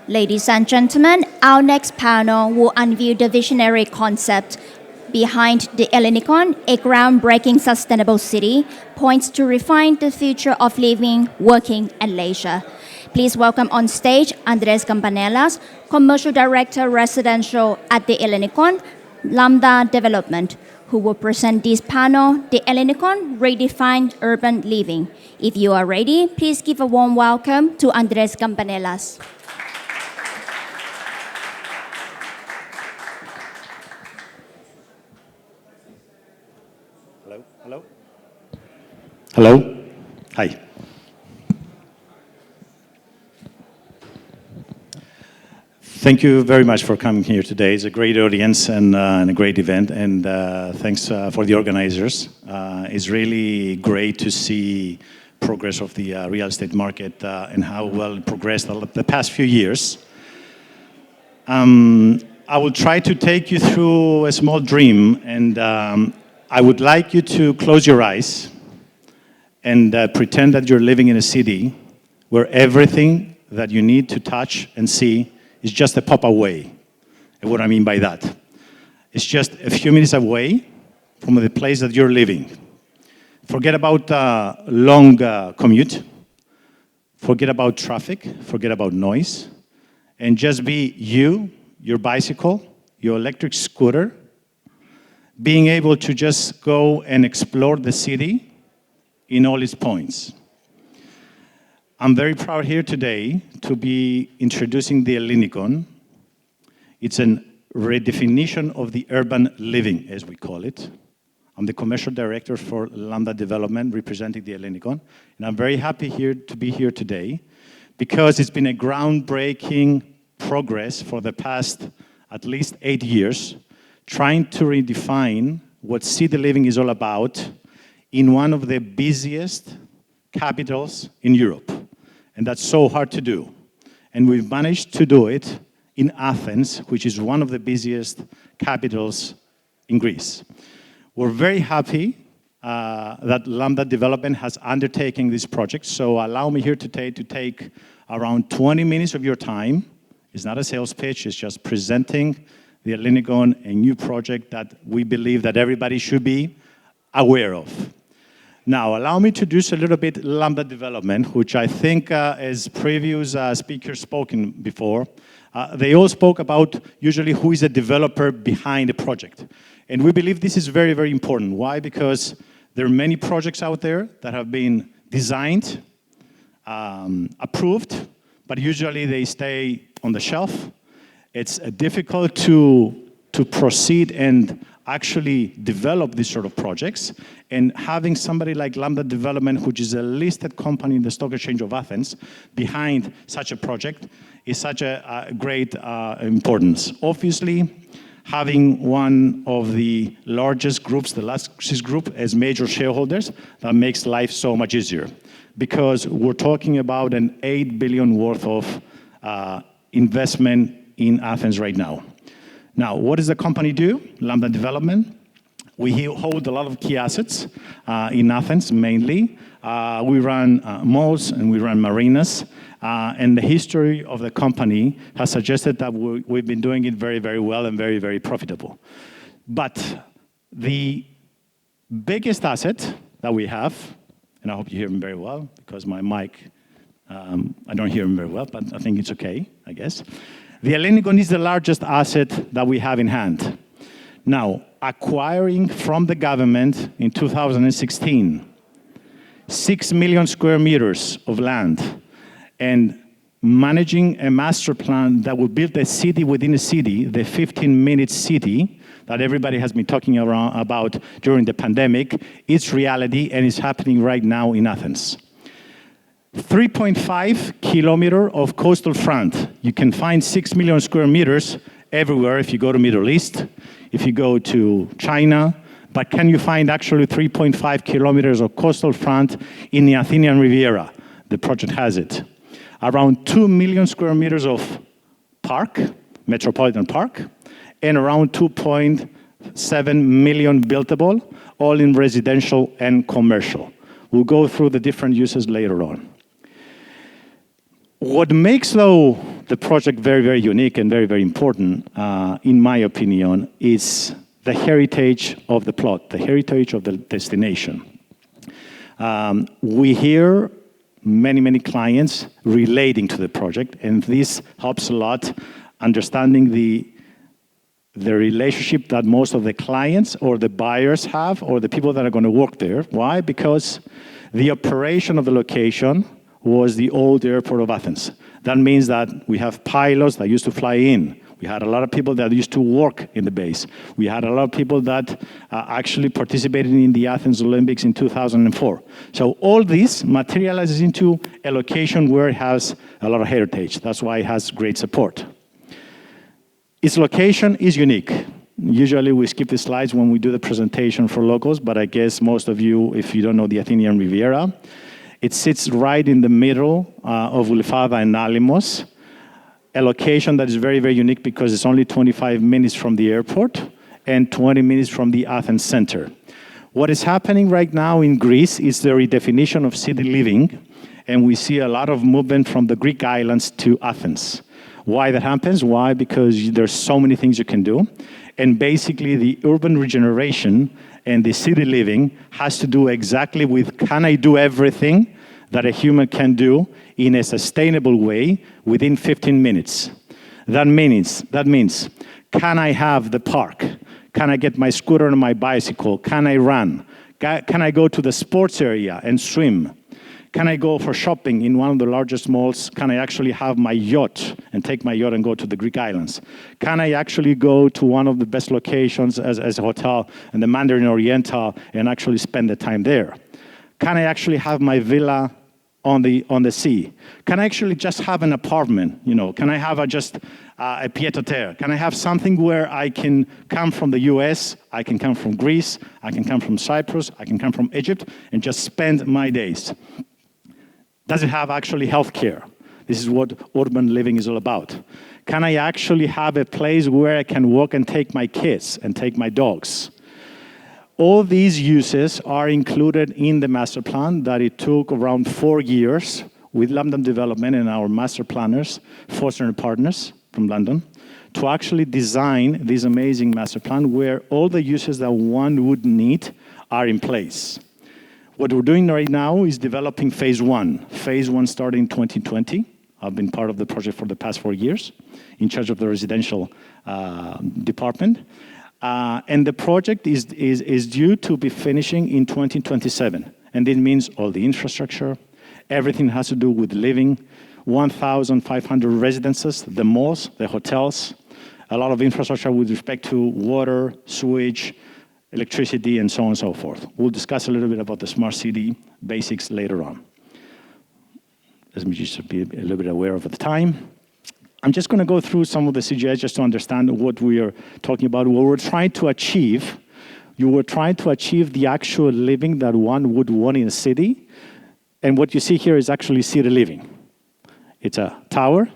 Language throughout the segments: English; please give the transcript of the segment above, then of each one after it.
Ladies and gentlemen, our next panel will unveil the visionary concept behind the Ellinikon, a groundbreaking sustainable city, points to refine the future of living, working, and leisure. Please welcome on stage Andreas Kampanellas, Commercial Director Residential at the Ellinikon, Lambda Development, who will present this panel, the Ellinikon, Redefined Urban Living. If you are ready, please give a warm welcome to Andreas Kambanellas. Hello? Hello? Hi. Thank you very much for coming here today. It's a great audience and a great event, and thanks for the organizers. It's really great to see progress of the real estate market and how well it progressed the past few years. I will try to take you through a small dream, and I would like you to close your eyes and pretend that you're living in a city where everything that you need to touch and see is just a pop away. And what I mean by that, it's just a few minutes away from the place that you're living. Forget about long commute, forget about traffic, forget about noise, and just be you, your bicycle, your electric scooter, being able to just go and explore the city in all its points. I'm very proud here today to be introducing the Ellinikon. It's a redefinition of the urban living, as we call it. I'm the commercial director for Lambda Development, representing the Ellinikon, and I'm very happy to be here today because it's been a groundbreaking progress for the past at least 8 years, trying to redefine what city living is all about in one of the busiest capitals in Europe. And that's so hard to do. And we've managed to do it in Athens, which is one of the busiest capitals in Greece. We're very happy that Lambda Development has undertaken this project. So allow me here today to take around 20 minutes of your time. It's not a sales pitch, it's just presenting the Ellinikon, a new project that we believe that everybody should be aware of. Now, allow me to introduce a little bit Lambda Development, which I think, as previous speakers spoken before, they all spoke about usually who is a developer behind a project. And we believe this is very, very important. Why? Because there are many projects out there that have been designed, approved, but usually they stay on the shelf. It's difficult to proceed and actually develop these sort of projects. And having somebody like Lambda Development, which is a listed company in the Stock Exchange of Athens, behind such a project is such a great importance. Obviously, having one of the largest groups, the largest group, as major shareholders, that makes life so much easier. Because we're talking about an 8 billion worth of investment in Athens right now. Now, what does the company do? Lambda Development. We hold a lot of key assets in Athens, mainly. We run malls and we run marinas. And the history of the company has suggested that we've been doing it very, very well and very, very profitable. But the biggest asset that we have, and I hope you hear me very well, because my mic, I don't hear him very well, but I think it's okay, I guess. The Ellinikon is the largest asset that we have in hand. Now, acquiring from the government in 2016, 6 million square meters of land, and managing a master plan that will build a city within a city, the 15-minute city that everybody has been talking about during the pandemic, it's reality and it's happening right now in Athens. 3.5 kilometer of coastal front. You can find 6 million square meters everywhere if you go to Middle East, if you go to China, but can you find actually 3.5 kilometers of coastal front in the Athenian Riviera? The project has it. Around 2 million square meters of park, metropolitan park, and around 2.7 million buildable, all in residential and commercial. We'll go through the different uses later on. What makes, though, the project very, very unique and very, very important, in my opinion, is the heritage of the plot, the heritage of the destination. We hear many, many clients relating to the project, and this helps a lot understanding the relationship that most of the clients or the buyers have, or the people that are going to work there. Why? Because the operation of the location was the old airport of Athens. That means that we have pilots that used to fly in. We had a lot of people that used to work in the base. We had a lot of people that actually participated in the Athens Olympics in 2004. So all this materializes into a location where it has a lot of heritage. That's why it has great support. Its location is unique. Usually we skip the slides when we do the presentation for locals, but I guess most of you, if you don't know the Athenian Riviera, it sits right in the middle of Glyfada and Alimos, a location that is very, very unique because it's only 25 minutes from the airport and 20 minutes from the Athens center. What is happening right now in Greece is the redefinition of city living, and we see a lot of movement from the Greek islands to Athens. Why that happens? Why? Because there's so many things you can do. And basically the urban regeneration and the city living has to do exactly with, can I do everything that a human can do in a sustainable way within 15 minutes? That means, can I have the park? Can I get my scooter and my bicycle? Can I run? Can I go to the sports area and swim? Can I go for shopping in one of the largest malls? Can I actually have my yacht and take my yacht and go to the Greek islands? Can I actually go to one of the best locations as a hotel in the Mandarin Oriental and actually spend the time there? Can I actually have my villa on the sea? Can I actually just have an apartment? Can I have just a pied-à-terre? Can I have something where I can come from the US, I can come from Greece, I can come from Cyprus, I can come from Egypt, and just spend my days? Does it have actually healthcare? This is what urban living is all about. Can I actually have a place where I can walk and take my kids and take my dogs? All these uses are included in the master plan that it took around 4 years with London Development and our master planners, Foster and Partners from London, to actually design this amazing master plan where all the uses that one would need are in place. What we're doing right now is developing phase one. Phase one started in 2020. I've been part of the project for the past 4 years, in charge of the residential department. And the project is due to be finishing in 2027. And it means all the infrastructure, everything has to do with living, 1,500 residences, the malls, the hotels, a lot of infrastructure with respect to water, sewage, electricity, and so on and so forth. We'll discuss a little bit about the smart city basics later on. Let me just be a little bit aware of the time. I'm just going to go through some of the CGIs just to understand what we are talking about. What we're trying to achieve, you were trying to achieve the actual living that one would want in a city. And what you see here is actually city living. It's a tower.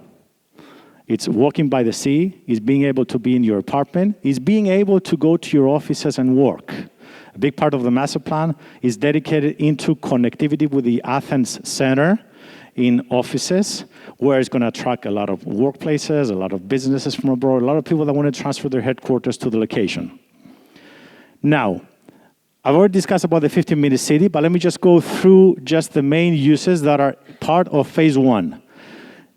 It's walking by the sea. It's being able to be in your apartment. It's being able to go to your offices and work. A big part of the master plan is dedicated into connectivity with the Athens Center in offices, where it's going to attract a lot of workplaces, a lot of businesses from abroad, a lot of people that want to transfer their headquarters to the location. Now, I've already discussed about the 15-minute city, but let me just go through just the main uses that are part of phase one.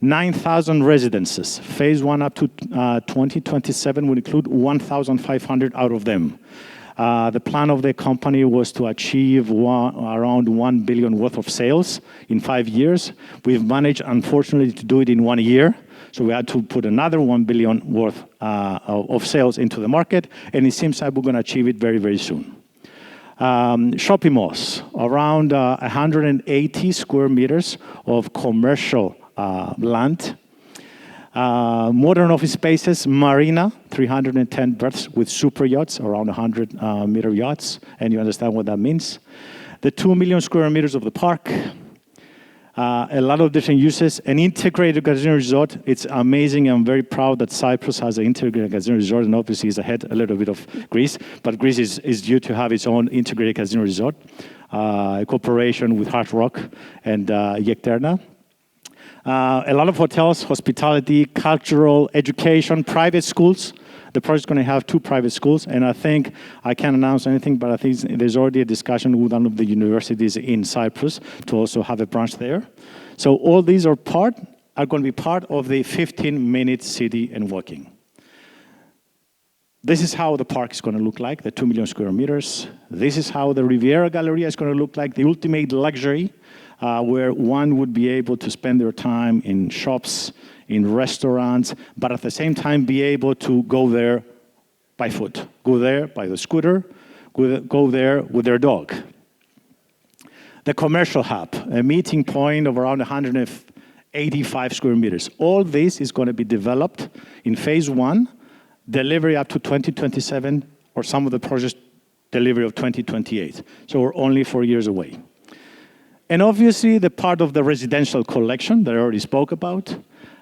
9,000 residences. Phase one up to 2027 will include 1,500 out of them. The plan of the company was to achieve around 1 billion worth of sales in 5 years. We've managed, unfortunately, to do it in 1 year. So we had to put another 1 billion worth of sales into the market, and it seems like we're going to achieve it very, very soon. Shopping malls, around 180 square meters of commercial land. Modern office spaces, marina, 310 berths with super yachts, around 100-meter yachts, and you understand what that means. The 2 million square meters of the park, a lot of different uses. An integrated casino resort, it's amazing. I'm very proud that Cyprus has an integrated casino resort, and obviously is ahead a little bit of Greece, but Greece is due to have its own integrated casino resort, a cooperation with Hard Rock and Yekterna. A lot of hotels, hospitality, cultural, education, private schools. The project's going to have 2 private schools, and I think, I can't announce anything, but I think there's already a discussion with one of the universities in Cyprus to also have a branch there. So all these are going to be part of the 15-minute city and walking. This is how the park is going to look like, the 2 million square meters. This is how the Riviera Galleria is going to look like, the ultimate luxury, where one would be able to spend their time in shops, in restaurants, but at the same time be able to go there by foot, go there by the scooter, go there with their dog. The commercial hub, a meeting point of around 185 square meters. All this is going to be developed in phase 1, delivery up to 2027, or some of the projects delivery of 2028. So we're only 4 years away. And obviously, the part of the residential collection that I already spoke about.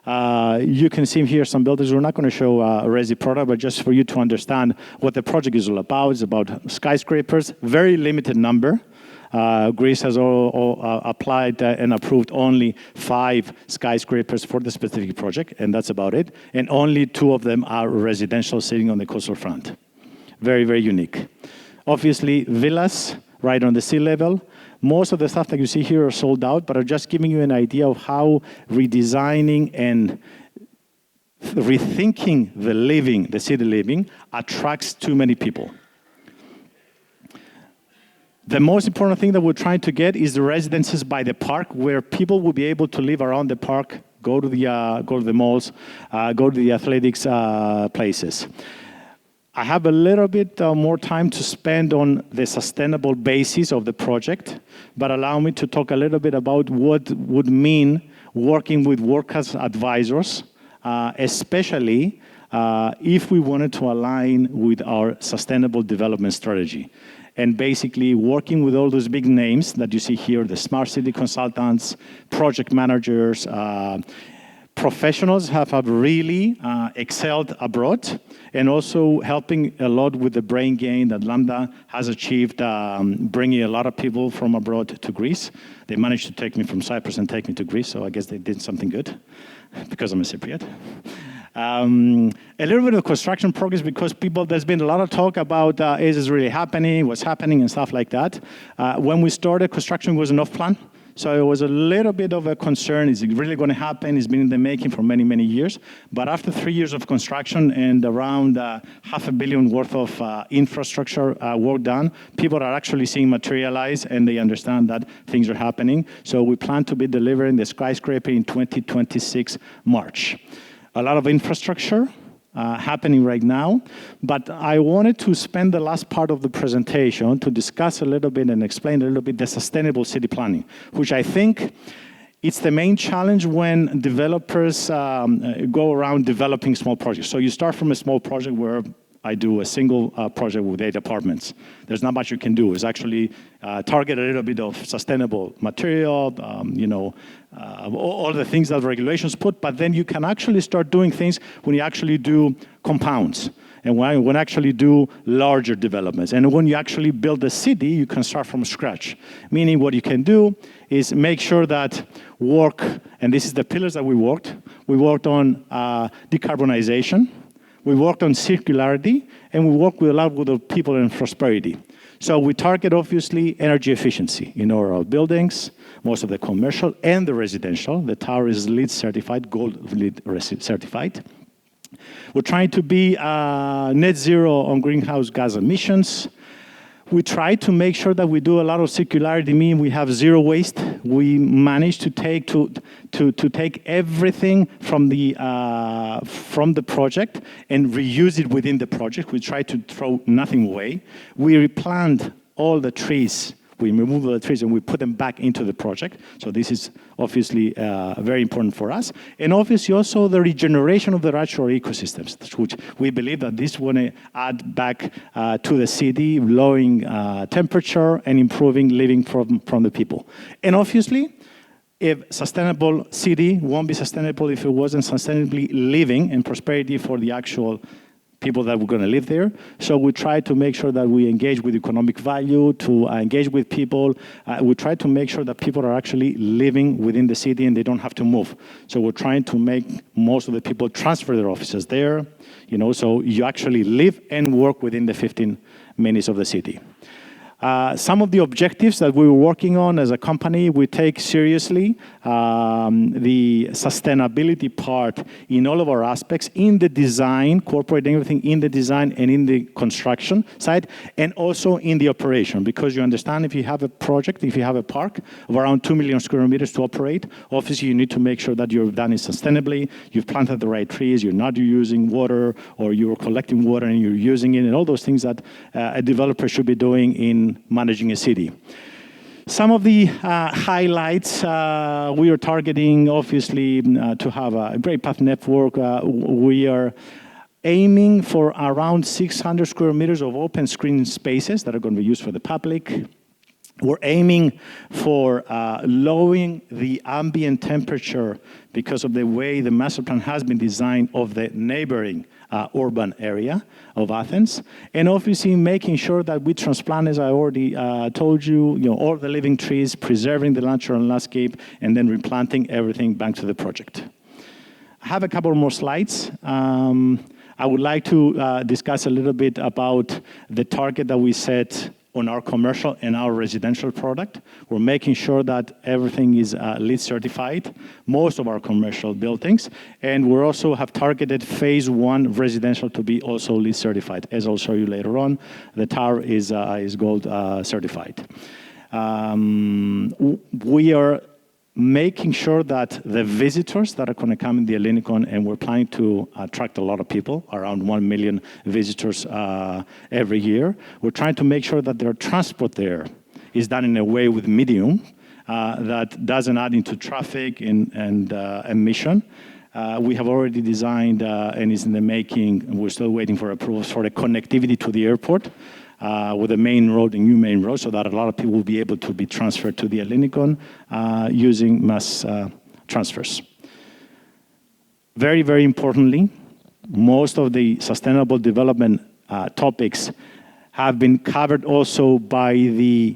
You can see here some buildings. We're not going to show a resi product, but just for you to understand what the project is all about. It's about skyscrapers, very limited number. Greece has applied and approved only 5 skyscrapers for the specific project, and that's about it. And only 2 of them are residential, sitting on the coastal front. Very, very unique. Obviously, villas right on the sea level. Most of the stuff that you see here are sold out, but I'm just giving you an idea of how redesigning and rethinking the city living, attracts too many people. The most important thing that we're trying to get is the residences by the park, where people will be able to live around the park, go to the malls, go to the athletics places. I have a little bit more time to spend on the sustainable basis of the project, but allow me to talk a little bit about what would mean working with workers' advisors, especially if we wanted to align with our sustainable development strategy. And basically working with all those big names that you see here, the smart city consultants, project managers, professionals have really excelled abroad, and also helping a lot with the brain gain that Lambda has achieved, bringing a lot of people from abroad to Greece. They managed to take me from Cyprus and take me to Greece, so I guess they did something good, because I'm a Cypriot. A little bit of construction progress, because there's been a lot of talk about is this really happening, what's happening, and stuff like that. When we started, construction was an off plan. So it was a little bit of a concern. Is it really going to happen? It's been in the making for many, many years. But after 3 years of construction and around $500 million worth of infrastructure work done, people are actually seeing materialize, and they understand that things are happening. So we plan to be delivering the skyscraper in 2026 March. A lot of infrastructure happening right now, but I wanted to spend the last part of the presentation to discuss a little bit and explain a little bit the sustainable city planning, which I think it's the main challenge when developers go around developing small projects. So you start from a small project where I do a single project with 8 apartments. There's not much you can do. It's actually target a little bit of sustainable material, all the things that regulations put, but then you can actually start doing things when you actually do compounds, and when you actually do larger developments. And when you actually build a city, you can start from scratch. Meaning what you can do is make sure that and this is the pillars that we worked on decarbonization, we worked on circularity, and we worked with a lot with the people in prosperity. So we target, obviously, energy efficiency in our buildings, most of the commercial and the residential. The tower is LEED certified, gold LEED certified. We're trying to be net zero on greenhouse gas emissions. We try to make sure that we do a lot of circularity, meaning we have zero waste. We manage to take everything from the project and reuse it within the project. We try to throw nothing away. We replant all the trees. We remove the trees and we put them back into the project. So this is obviously very important for us. And obviously also the regeneration of the natural ecosystems, which we believe that this will add back to the city, lowering temperature and improving living from the people. And obviously, if sustainable city won't be sustainable if it wasn't sustainably living and prosperity for the actual people that were going to live there. So we try to make sure that we engage with economic value, to engage with people. We try to make sure that people are actually living within the city and they don't have to move. So we're trying to make most of the people transfer their offices there, so you actually live and work within the 15 minutes of the city. Some of the objectives that we were working on as a company, we take seriously the sustainability part in all of our aspects, in the design, incorporating everything in the design and in the construction side, and also in the operation. Because you understand, if you have a project, if you have a park of around 2 million square meters to operate, obviously you need to make sure that you've done it sustainably, you've planted the right trees, you're not using water, or you're collecting water and you're using it, and all those things that a developer should be doing in managing a city. Some of the highlights, we are targeting, obviously, to have a great path network. We are aiming for around 600 square meters of open screen spaces that are going to be used for the public. We're aiming for lowering the ambient temperature because of the way the master plan has been designed of the neighboring urban area of Athens. And obviously making sure that we transplant, as I already told you, all the living trees, preserving the natural landscape, and then replanting everything back to the project. I have a couple more slides. I would like to discuss a little bit about the target that we set on our commercial and our residential product. We're making sure that everything is LEED certified, most of our commercial buildings, and we also have targeted phase 1 residential to be also LEED certified. As I'll show you later on, the tower is gold certified. We are making sure that the visitors that are going to come in the Ellinikon, and we're planning to attract a lot of people, around 1 million visitors every year. We're trying to make sure that their transport there is done in a way with medium that doesn't add into traffic and emission. We have already designed and is in the making, and we're still waiting for approvals for the connectivity to the airport. With a main road, a new main road, so that a lot of people will be able to be transferred to the Ellinikon using mass transfers. Very, very importantly, most of the sustainable development topics have been covered also by the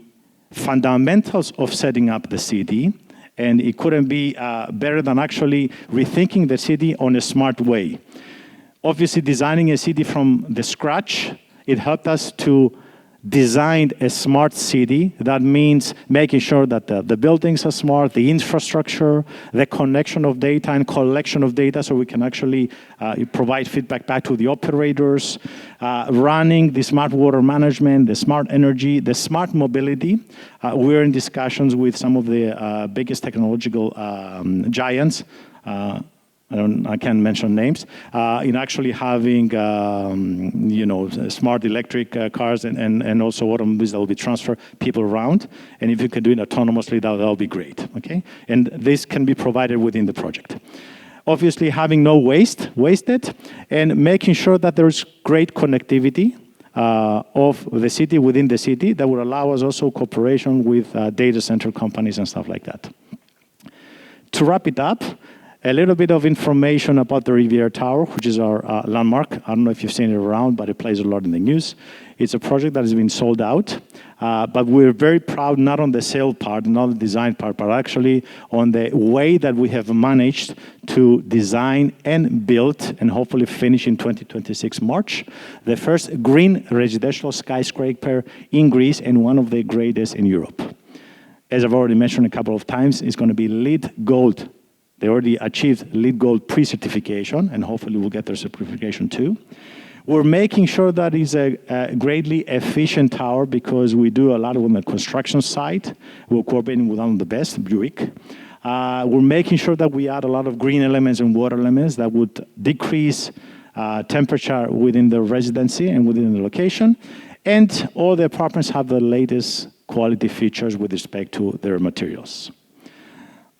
fundamentals of setting up the city, and it couldn't be better than actually rethinking the city on a smart way. Obviously, designing a city from the scratch, it helped us to design a smart city. That means making sure that the buildings are smart, the infrastructure, the connection of data and collection of data, so we can actually provide feedback back to the operators, running the smart water management, the smart energy, the smart mobility. We're in discussions with some of the biggest technological giants, I can't mention names, in actually having, smart electric cars and also automobiles that will be transfer people around. And if you can do it autonomously, that'll be great, okay? And this can be provided within the project. Obviously, having no wasted, and making sure that there's great connectivity of the city within the city that will allow us also cooperation with data center companies and stuff like that. To wrap it up, a little bit of information about the Riviera Tower, which is our landmark. I don't know if you've seen it around, but it plays a lot in the news. It's a project that has been sold out, but we're very proud, not on the sale part, not the design part, but actually on the way that we have managed to design and build, and hopefully finish in 2026 March, the first green residential skyscraper in Greece and one of the greatest in Europe. As I've already mentioned a couple of times, it's going to be LEED Gold. They already achieved LEED Gold pre-certification, and hopefully we'll get their certification too. We're making sure that it's a greatly efficient tower because we do a lot on the construction site. We're cooperating with one of the best, Buick. We're making sure that we add a lot of green elements and water elements that would decrease temperature within the residency and within the location. And all the apartments have the latest quality features with respect to their materials.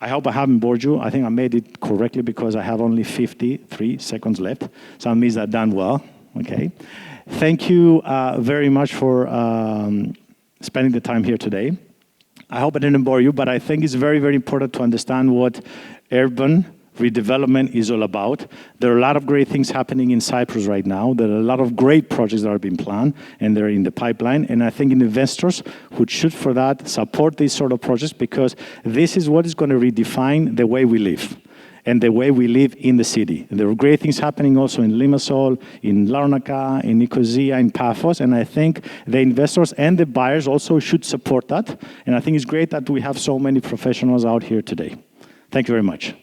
I hope I haven't bored you. I think I made it correctly because I have only 53 seconds left. So that means I've done well, okay? Thank you very much for spending the time here today. I hope I didn't bore you, but I think it's very, very important to understand what urban redevelopment is all about. There are a lot of great things happening in Cyprus right now. There are a lot of great projects that are being planned, and they're in the pipeline. And I think investors would shoot for that, support these sort of projects, because this is what is going to redefine the way we live and the way we live in the city. And there are great things happening also in Limassol, in Larnaca, in Nicosia, in Paphos, and I think the investors and the buyers also should support that. And I think it's great that we have so many professionals out here today. Thank you very much.